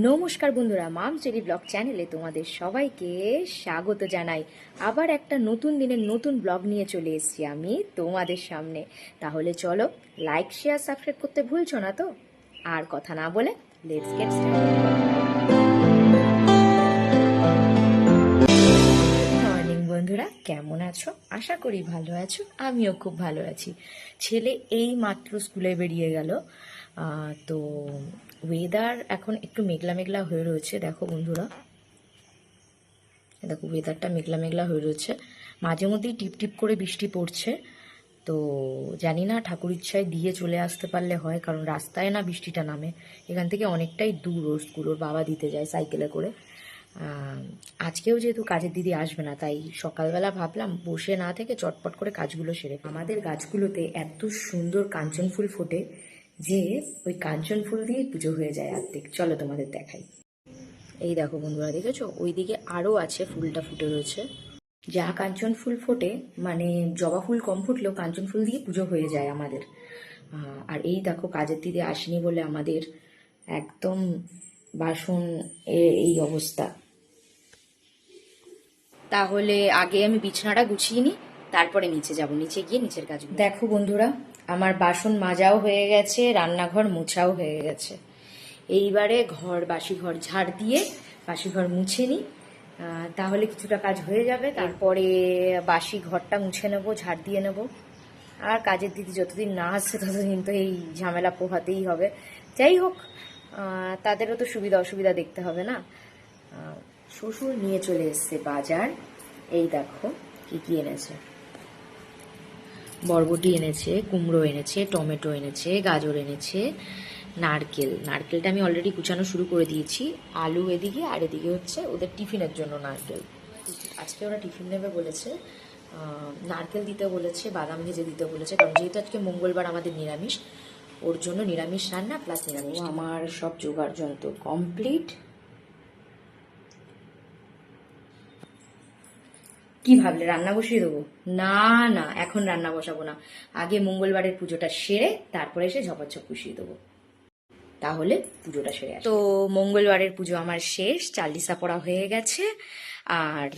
নমস্কার বন্ধুরা, মাম cherry blog চ্যানেলে তোমাদের সবাইকে স্বাগত জানাই। আবার একটা নতুন দিনের নতুন ব্লগ নিয়ে চলে এসেছি আমি তোমাদের সামনে। তাহলে চলো, লাইক শেয়ার সাবস্ক্রাইব করতে ভুলছো না তো। আর কথা না বলে লেটস গেট স্টার্টেড। মর্নিং বন্ধুরা, কেমন আছো? আশা করি ভালো আছো, আমিও খুব ভালো আছি। ছেলে এই মাত্র স্কুলে বেরিয়ে গেল। তো ওয়েদার এখন একটু মেঘলা মেঘলা হয়ে রয়েছে। দেখো বন্ধুরা, দেখো ওয়েদারটা মেঘলা মেঘলা হয়ে রয়েছে, মাঝে মধ্যেই টিপ টিপ করে বৃষ্টি পড়ছে। তো জানি না, ঠাকুর ইচ্ছায় দিয়ে চলে আসতে পারলে হয়, কারণ রাস্তায় না বৃষ্টিটা নামে। এখান থেকে অনেকটাই দূর ওর স্কুল, ওর বাবা দিতে যায় সাইকেলে করে। আজকেও যেহেতু কাজের দিদি আসবে না, তাই সকালবেলা ভাবলাম বসে না থেকে চটপট করে কাজগুলো সেরে। আমাদের গাছগুলোতে এত সুন্দর কাঞ্চন ফুল ফোটে যে ওই কাঞ্চন ফুল দিয়েই পুজো হয়ে যায় অর্ধেক। চলো তোমাদের দেখাই। এই দেখো বন্ধুরা, দেখেছো ওইদিকে আরও আছে, ফুলটা ফুটে রয়েছে। যা কাঞ্চন ফুল ফোটে, মানে জবা ফুল কম ফুটলেও কাঞ্চন ফুল দিয়ে পুজো হয়ে যায় আমাদের। আর এই দেখো, কাজের দিদি আসেনি বলে আমাদের একদম বাসন এই অবস্থা। তাহলে আগে আমি বিছানাটা গুছিয়ে নিই, তারপরে নিচে যাব, নিচে গিয়ে নিচের কাজ। দেখো বন্ধুরা, আমার বাসন মাজাও হয়ে গেছে, রান্নাঘর মোছাও হয়ে গেছে। এইবারে বাসি ঘর ঝাড় দিয়ে বাসি ঘর মুছে নিই, তাহলে কিছুটা কাজ হয়ে যাবে। তারপরে বাসি ঘরটা মুছে নেবো, ঝাড় দিয়ে নেব। আর কাজের দিদি যতদিন না আসছে ততদিন তো এই ঝামেলা পোহাতেই হবে। যাই হোক, তাদেরও তো সুবিধা অসুবিধা দেখতে হবে না। শ্বশুর নিয়ে চলে এসছে বাজার। এই দেখো কি কি এনেছে। বরবটি এনেছে, কুমড়ো এনেছে, টমেটো এনেছে, গাজর এনেছে, নারকেলটা আমি অলরেডি কুচানো শুরু করে দিয়েছি। আলু এদিকে, আর এদিকে হচ্ছে ওদের টিফিনের জন্য নারকেল। আজকে ওরা টিফিন নেবে বলেছে, নারকেল দিতে বলেছে, বাদাম ভেজে দিতে বলেছে, কারণ যেহেতু আজকে মঙ্গলবার আমাদের নিরামিষ, ওর জন্য নিরামিষ রান্না প্লাস নিরামিষ। আমার সব জোগাড় যন্ত্র কমপ্লিট। কি ভাবলে রান্না বসিয়ে দেবো? না না, এখন রান্না বসাবো না। আগে মঙ্গলবারের পুজোটা সেরে তারপরে এসে ঝপাঝপ বসিয়ে দেবো, তাহলে পুজোটা সেরে আসবে। তো মঙ্গলবারের পুজো আমার শেষ, চালিসা পড়া হয়ে গেছে। আর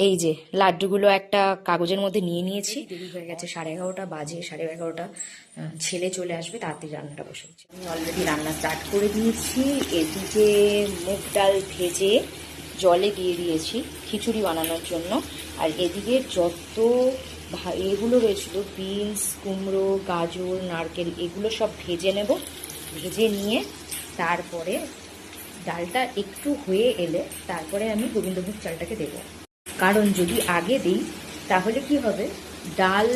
এই যে লাড্ডুগুলো একটা কাগজের মধ্যে নিয়ে নিয়েছি। দেরি হয়ে গেছে, 11:30 বাজে, 11:30। ছেলে চলে আসবে, তাড়াতাড়ি রান্নাটা বসেছি। আমি অলরেডি রান্না স্টার্ট করে দিয়েছি। এদিকে মুগ ডাল ভেজে জলে দিয়ে দিয়েছি খিচুড়ি বানানোর জন্য। আর এদিকে যত এগুলো রয়েছিল, বিনস, কুমড়ো, গাজর, নারকেল, এগুলো সব ভেজে নেব। ভেজে নিয়ে তারপরে ডালটা একটু হয়ে এলে তারপরে আমি গোবিন্দভোগ চালটাকে দেবো। কারণ যদি আগে দিই তাহলে কি হবে, ডাল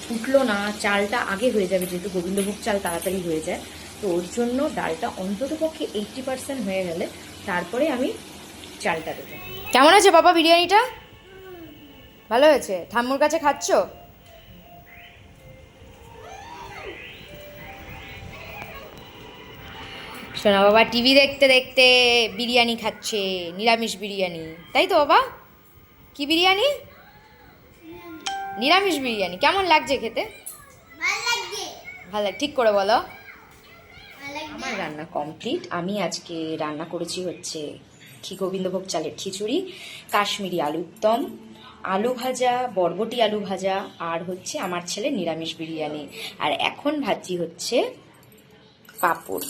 ফুটলো না, চালটা আগে হয়ে যাবে, যেহেতু গোবিন্দভোগ চাল তাড়াতাড়ি হয়ে যায়। তো ওর জন্য ডালটা অন্তত পক্ষে 80% হয়ে গেলে তারপরে আমি চালটা দেবো। কেমন আছে বাবা বিরিয়ানিটা? ভালো হয়েছে? ঠাম্মুর কাছে খাচ্ছ? শোনা বাবা টিভি দেখতে দেখতে বিরিয়ানি খাচ্ছে, নিরামিষ বিরিয়ানি, তাই তো বাবা? কি বিরিয়ানি? নিরামিষ বিরিয়ানি। কেমন লাগছে খেতে? ভালো, ঠিক করে বলো। আমার রান্না কমপ্লিট। আমি আজকে রান্না করেছি হচ্ছে গোবিন্দভোগ চালের খিচুড়ি, কাশ্মীরি আলুর দম, আলু ভাজা, বরবটি আলু ভাজা, আর হচ্ছে আমার ছেলে নিরামিষ বিরিয়ানি। আর এখন ভাজি হচ্ছে পাঁপড়।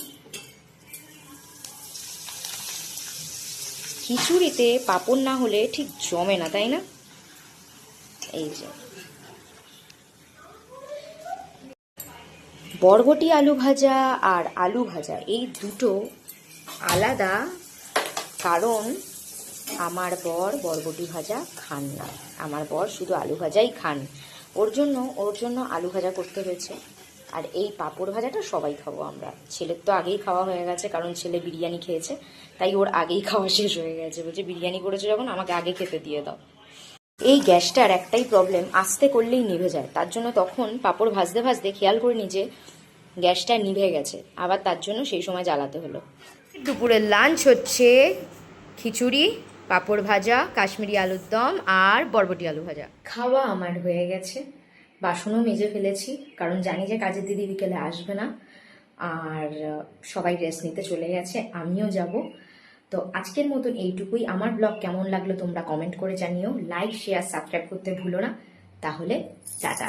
খিচুড়িতে পাঁপড় না হলে ঠিক জমে না, তাই না? এই যে বরবটি আলু ভাজা আর আলু ভাজা, এই দুটো আলাদা, কারণ আমার বর বরবটি ভাজা খান না, আমার বর শুধু আলু ভাজাই খান। ওর জন্য আলু ভাজা করতে হয়েছে। আর এই পাঁপড় ভাজাটা সবাই খাবো আমরা। ছেলের তো আগেই খাওয়া হয়ে গেছে, কারণ ছেলে বিরিয়ানি খেয়েছে, তাই ওর আগেই খাওয়া শেষ হয়ে গেছে। বলছে বিরিয়ানি করেছে যখন, আমাকে আগে খেতে দিয়ে দাও। এই গ্যাসটার একটাই প্রবলেম, আস্তে করলেই নিভে যায়। তার জন্য তখন পাঁপড় ভাজতে ভাজতে খেয়াল করিনি যে গ্যাসটা নিভে গেছে, আবার তার জন্য সেই সময় জ্বালাতে হলো। দুপুরের লাঞ্চ হচ্ছে খিচুড়ি, পাঁপড় ভাজা, কাশ্মীরি আলুর দম আর বরবটি আলু ভাজা। খাওয়া আমার হয়ে গেছে, বাসনও মেজে ফেলেছি, কারণ জানি যে কাজের দিদি বিকেলে আসবে না। আর সবাই রেস্ট নিতে চলে গেছে, আমিও যাব। তো আজকের মতন এইটুকুই। আমার ব্লগ কেমন লাগলো তোমরা কমেন্ট করে জানিও, লাইক শেয়ার সাবস্ক্রাইব করতে ভুলো না। তাহলে টাটা।